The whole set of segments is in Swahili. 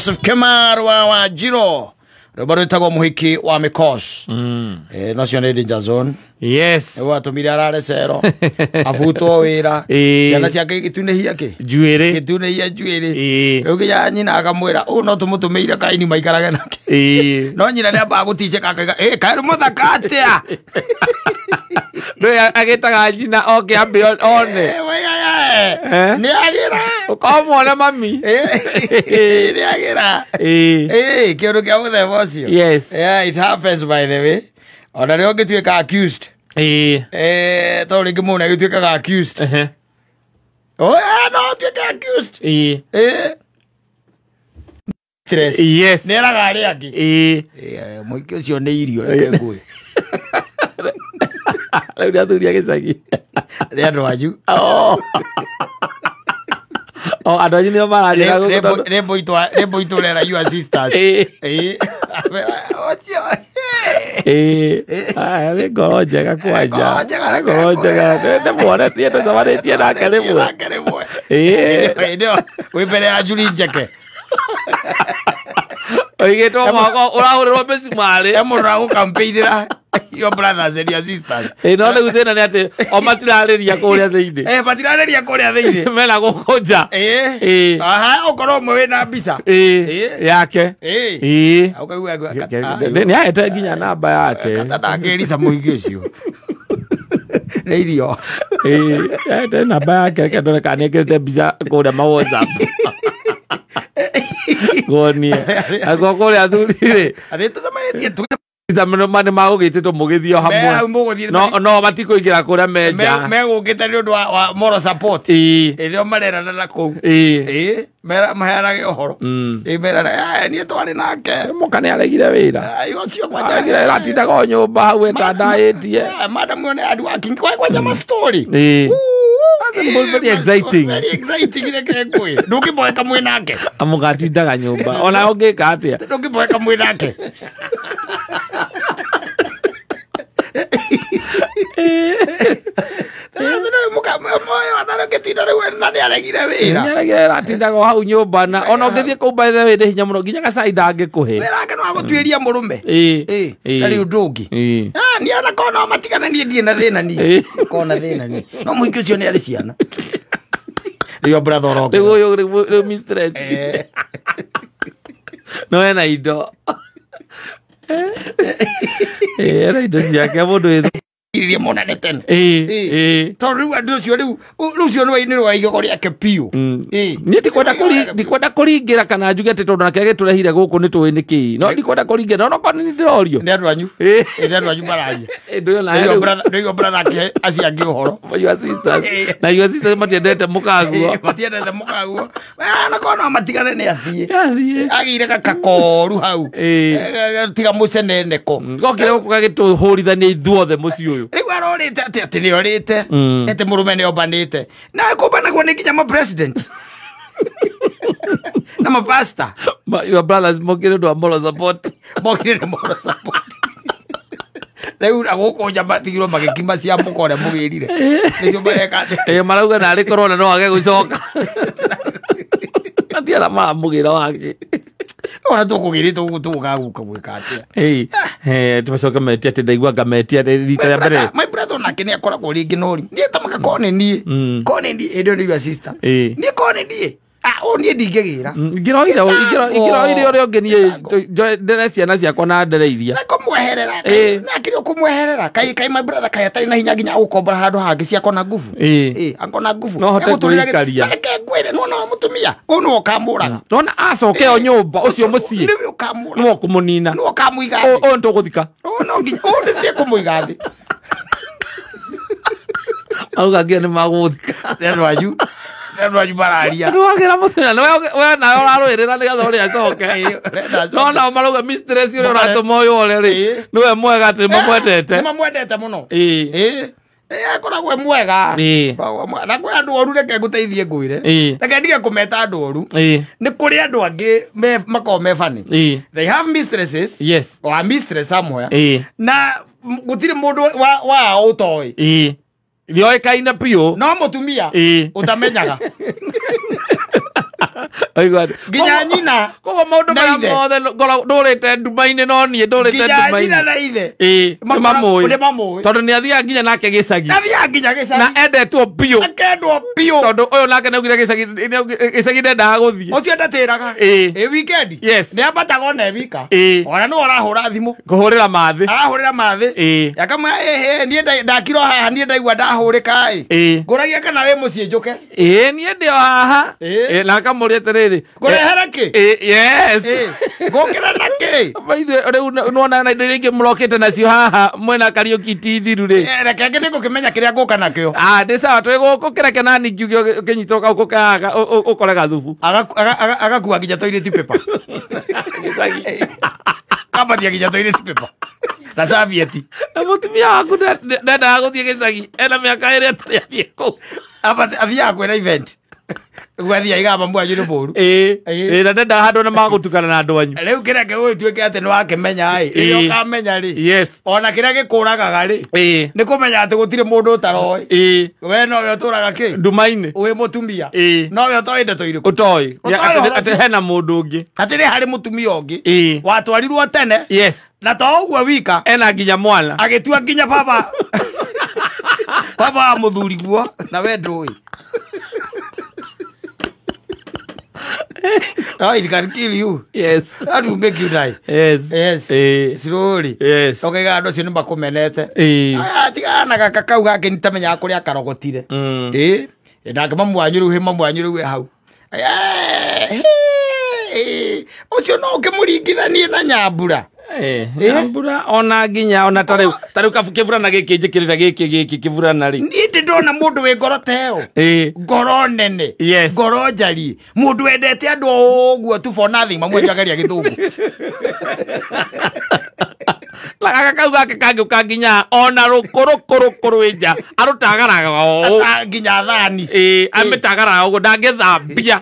Joseph Kemar wa Jiro Robert Tago muhiki wa Mikos nacio nä danger zone yes ewa tumire arare cero afuto wira ciana ciake gitunehia ki njuire gitunehia njuire riu ginya nyina akamwira no tumutumeire kaini maikarage nake no nyina ni amba gutice kaka kairu muthaka atia no agetaga nyina oke ambe one ni agira ukamwona mami ni agira kiundu kia muthemba ucio yes it happens by the way ona rä ngä tuä ka accused tondå rä ngä må na gä tuä kaga accused no tuä ka accused yes nä eraga arä angä må ingä å cio nä irio reke ngå rä u nä athuria gä cagi nä andå anyu andå anyu nä o nä mbå itå rera your sisters nä ngoro njega kwanja ngoro njega nä mwonetie tå camanä tie nake rä mwe wä mbere ya njuri njeke oigä two moko å rahå rä rwo mĩcumarĩ må rora gå campaign your brothers and your sisters no rä u thä na nä atä o matirarä ria kå rä a thä inä matirarä ria kå rä a thä inä mena gå kå nja å korwo mwe wä na mbica yake nä ahete nginya namba yake ndangä rica må ingä å cio nä irio ahete namba yake reke ndore kana nä ä kä rä te mbica kå rä a ma WhatsApp gonie agwo kå rä a thuri rä manä magå gä tä two må gä thio hamwe no matikå ingä ra kå rä a menja megå ngä te nä å ndå wa moral support rä o marerana na kå u maheanage å horo merana niä twarä nake moka nä aregire wä ra ratindaga o nyå mba hau etandaä tie madam one adu aking kwanja ma story very exciting reke ngwä ndå ngä mboeka mwä nake amå gatindaga nyå mba ona å ngä ka atä a ndå ngä mboeka mwä nake ratindaga hau nyũmba na ona ũngĩthiĩ kũu by the way nĩ hinya mũno nginya gacai ndangĩkũhe wĩrake no agũtuĩria mũrũme na rĩu ndũngĩ nĩ anakoo no matigananie ndirĩ na thĩna niĩ korwo na thĩna niĩ no mũingĩ ũcio nĩ arĩ ciana rĩo brother ũroke rĩu ũyũ mistress no ena indo ena indo ciake mũndũ iria monane tene tondå rä u andå cio rä u cio nä rwa igego rä ake piå niä ndikwenda kå ringä ra kana njuge atä tondå nake agä tå rehire gå kå nä tå ä nä kä no ndikwenda kå ringä ra onokorwo nä ndä rorio nä andå anyu nä andå anyu mararia rä u brother ake aciangä å horo na your sisters matiendete må kaguo matiendete må kaguo nakorwo no matigane nä athiä agä ire gakakoru hau tiga må ceneneko gokire gå kå gagä tå hå rithania ithuothe må ciå å rä u arorä te atä atä nä orä te ete må rå me nä ombanä te na kå mbanagwo nä nginya ma president na ma pastor your brothers mokire ndå wa moral support mokire nä moral support rä u na gå kå nja matigirwo magä kima cia må ka å rä a må gä rire nä cio mareka marauga narä korona no age gå coka ndiana maramå gä ra wake ona tå kå gä rä tå gå gaguka gwä ka atä tåcoke metia atä ndaigua ngametia rita rä a mbere my brother nake nä akoragwo rä ngä nori niä tamaka korwo nä niä korwo nä niä hä ndä ä yo nä your sister niä korwo nä niä å niä ndingä gä ra ingä roire å rä a å ngä niä ndere ciana ciakwa na ndereiria kå mweherera nakä rä å kå mweherera kaä my brother kaä atarä na hinya nginya gå kombora handå hangä ciakona ngubu akona ngubu no hote kå ikaria reke ngwä re nona må tumia å no kamå raga nona acoke o nyå mba å cio må ciä nä wo kå må nina nä wo kamå iga å nä tå gå thika no nginya å nä thiä kå må iga thä auga nginya nä magå thika andå anyu andå anyu mararia nä wagä ra må thenya we nawe å rarå ä rä ra nä getha å rä acoke no nao marauga mistress å rä a å ratå ma å yå ore rä nä we mwega atä nä mamwendete nä mamwendete må no akoragwo mwega na kwä andå oru reke ngå teithie ngwä re reke ndige kå meta andå oru nä kå rä andå angä makorwo me bani they have mistresses or mistress somewhere na gå tirä må ndå wa å toä nä oä kaina piå no må tumia å tamenyaga Aigua. Nginya nyina. Koguo maundu maya mothe ndũrĩte nduma-inĩ no niĩ ndũrĩte nduma-inĩ. Nginya nyina na ithe. Mamũĩ. Tondũ nĩ athiaga nginya nake gĩcagi. Athiaga nginya gĩcagi. Na endetwo biũ. Akendwo biũ. Tondũ ũyũ nake nĩaugire gĩcagi ndendaga gũthiĩ. Ũcio ndatĩraga. Weekend. Yes. Nĩ ambataga ona wika. Ona nĩ arahũra thimũ. Kũhũrĩra mathĩ. Arahũrĩra mathĩ. Akamwe niĩ ndakirwo haha niĩ ndaigua ndahũrĩka ngũragia kana wĩ mũciĩ njũke. Niĩ ndĩ o haha. Na akamũria atĩrĩrĩ. Ngũrehera kĩ? Yes. Ngũkĩra na kĩ? Rĩu nĩwona na indo iria ingĩ mũrokĩte nacio haha mwena Kariũki ti-thiru-rĩ. Reke nĩngũkĩmenya kĩrĩa ngũka nakĩo. Ndĩ sawa twĩ gũkũ kĩreke nani ngiuge ũkĩnyitwo kau kaga ũkore gathubu. Agakua nginya toilet paper. Kabatia nginya toilet paper. Na savieti. Na mũtumia waku ndendaga gũthiĩ gĩcagi ena mĩaka ĩrĩa atarĩ athiĩ kũu. Athiaga kwĩna event. Gwathia igamba mwanyu nĩ mũru. Na ndendaga handũ ona magũtukana na andũ anyu. Rĩu kĩreke gũgĩtuĩke atĩ nĩwakĩmenya rĩrĩa ũkamenya-rĩ. Yes. Ona kĩrĩa gĩkũragaga-rĩ. Nĩ kũmenya atĩ gũtirĩ mũndũ ũtaroĩ. We nowe ũtũraga kĩ? Nduma-inĩ. Wĩ mũtumia. Nowe ũtoĩ ndeto irĩkũ. Ũtoĩ. Atĩ hena mũndũ ũngĩ. Atĩ nĩ harĩ mũtumia ũngĩ. Watwarirwo tene. Yes. Na to ũguo wika. Ena nginya mwana. Agĩtua nginya baba. Baba wa mũthuri guo. Na we ndũĩ. Oh, it can kill you. Yes. That will make you die. Yes. Yes. Slowly. Yes. Okay, andũ acio nĩmakũmenete. Tigana gaka kau gake nĩtamenyaga kũrĩa karogotire. Ndake mamwanyu rĩu mamwanyu rĩu hau. Ũcio no ũkĩmũringithanie na Nyambura. Nyambura ona nginya ona tarĩu kĩburana gĩkĩ njĩkĩrĩra gĩkĩ kĩburana-rĩ. Niĩ ndĩndona mũndũ wĩ ngoro ta ĩyo. Ngoro nene. Ngoro njariĩ. Mũndũ wendete andũ ũguo tu for nothing mamwenjagaria gĩthũngũ. Gaka kau gake kangĩũka nginya ona rũkũrũ nja arũtagaraga ũũ. Nginya thani. Amĩtagaraga ũguo ndangĩthambia.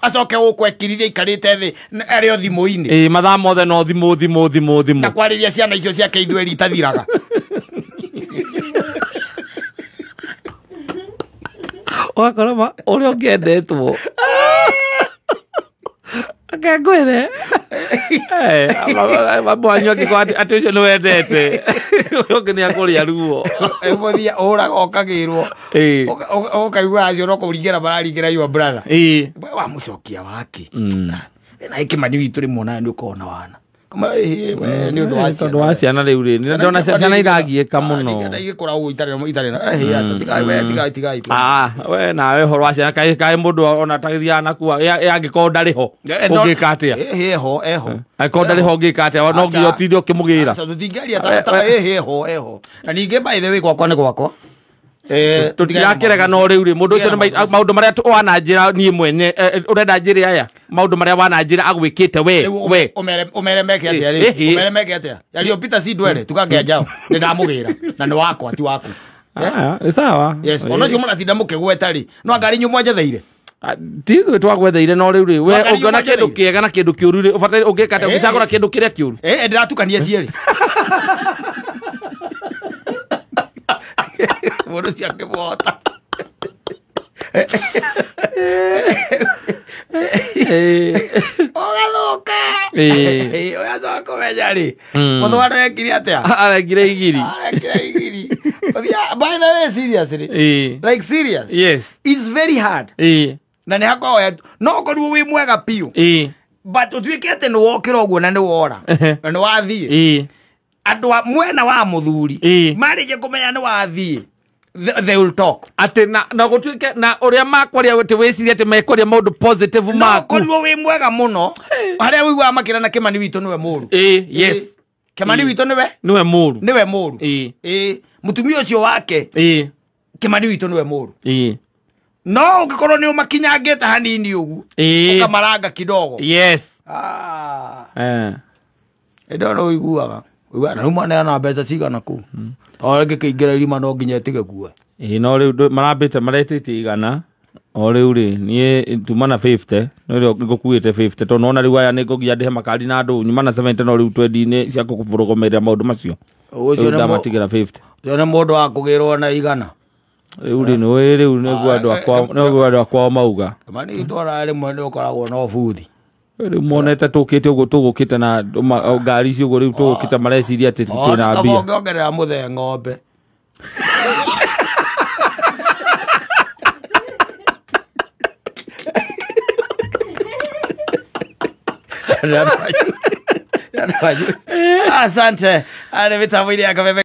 Acoke gũkũ ekirithia ikarĩte thĩ arĩ o thimũ-inĩ. Mathaa mothe no thimũ. Na kwarĩria ciana icio ciake ithweri itathiraga. Ũgakora ũrĩa ũngĩendetwo. Ngwĩre mwanyu angĩkorwo atĩ ũcio nĩwendete ũngĩ nĩakũrĩa ruo. Mũthia ũraga ũkagĩrwo. Ũkaigua acio no kũringĩra mararingĩra your brother. Wa mũcokia wake. Na Kĩmani witũ rĩmwe nawe nĩũkona wana. Tondũ wa ciana rĩu rĩ ndona ciana iragiĩka mũno. Igĩkũra ũguo itarĩ na tigai. We nawe ũhoro wa ciana kaĩ mũndũ ona atagĩthiaga nakua angĩkorwo ndarĩ ho ũngĩka atĩa? Eho. Angĩkorwo ndarĩ ho ũngĩka atĩa? No nginya ũtinde ũkĩmũgĩra. Tũtingĩaria eho. Na ningĩ by the way gwakwa nĩ gwakwa. Tũtirakĩrega no rĩu rĩ mũndũ ũcio maũndũ marĩa wananjĩra niĩ mwene ũrenda njĩre aya maũndũ marĩa wananjĩra agwĩkĩte we ũmeremeke atĩa yario Peter C Ndwere tukagĩa njao nĩndamũgĩra na nĩ wakwa ti waku. Nĩ sawa. Yes. Ona ũcio mũratinda mũkĩgweta rĩ no ngari nyumwa njetheire. Ti twagwetheire no rĩu rĩ we ũngĩona kĩndũ kĩega na kĩndũ kĩũru rĩ ũbataire ũngĩka atĩa ũgĩcagũra kĩndũ kĩrĩa kĩũru? Ndĩratukania cierĩ. Mũndũ ũcio akĩmũhota. Ũgathũka. Ũgacoka kũmenya rĩ mũthwaro ekire atĩa? Arengire igiri. By the way, seriously. Like serious. Yes. It's very hard. Na nĩ hakoragwo no ũkorirwo wĩ mwega piũ. But ũtuĩke atĩ nĩwokĩra ũguo na nĩwora na nĩwathiĩ. Andũ mwena wa mũthuri marĩkia kũmenya nĩwathiĩ. They will talk. Ati na gũtuĩke na ũrĩa makwaria atĩ wĩciria atĩ mekwaria maũndũ positive maku. No ũkorirwo wĩ mwega mũno harĩa wĩiguaga makĩra na Kĩmani witũ nĩwe mũru. Yes. Kĩmani witũ nĩwe mũru. Nĩwe mũru. Mũtumia ũcio wake Kĩmani witũ nĩwe mũru. No ũngĩkorwo nĩ ũmakinyangĩte hanini ũguo ũkamaranga kidogo. Yes. Ndona ũiguaga na rĩu mwana yana mbeca cigana kũu. O rĩngĩ kĩingĩra irima no nginya ĩtige kuoe. No rĩu marambĩte maretĩtie igana o rĩu rĩ niĩ tumana 50 no rĩu ngũkuĩte 50 tondũ nona rĩu aya nĩngũgia ndĩhe makari na andũ nyumana 70 no rĩu 20 cia kũbũrũgũmĩrĩra maũndũ macio. Ũcio nĩ matigĩra 50. Ũcio nĩ mũndũ wa kũgĩrwo na igana. uri no ere uri gwa kwa mauga mani itora ale mwende ukoragwo no buthi ri monete tukite ugo tugukite na ngari icio ugo ri tugukite mareciria ati twina mbia ongerera muthe ng'ombe asante ale vitamini ya